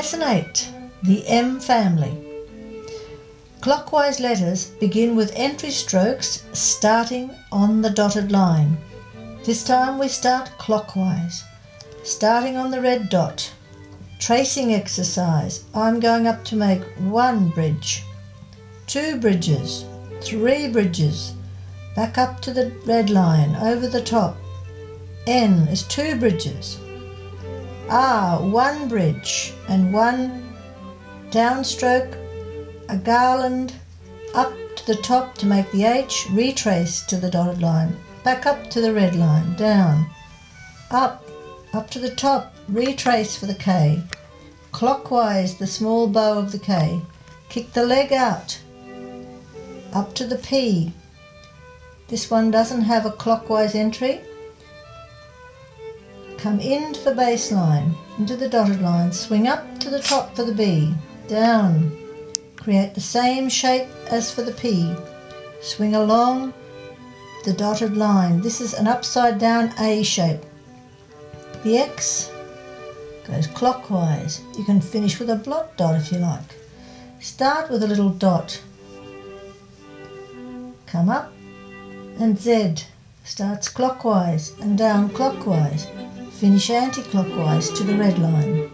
Lesson 8. The M family. Clockwise letters begin with entry strokes starting on the dotted line. This time we start clockwise, starting on the red dot. Tracing exercise. I'm going up to make 1 bridge, 2 bridges, 3 bridges, back up to the red line, over the top. N is 2 bridges. R, 1 bridge and 1 downstroke, a garland up to the top to make the H, retrace to the dotted line, back up to the red line, down, up to the top, retrace for the K, clockwise the small bow of the K, kick the leg out, up to the P. This one doesn't have a clockwise entry. Come into the baseline, into the dotted line, swing up to the top for the B, down, create the same shape as for the P, swing along the dotted line. This is an upside down A shape. The X goes clockwise. You can finish with a blot dot if you like. Start with a little dot, come up, and Z starts clockwise and down clockwise. Finish anti-clockwise to the red line.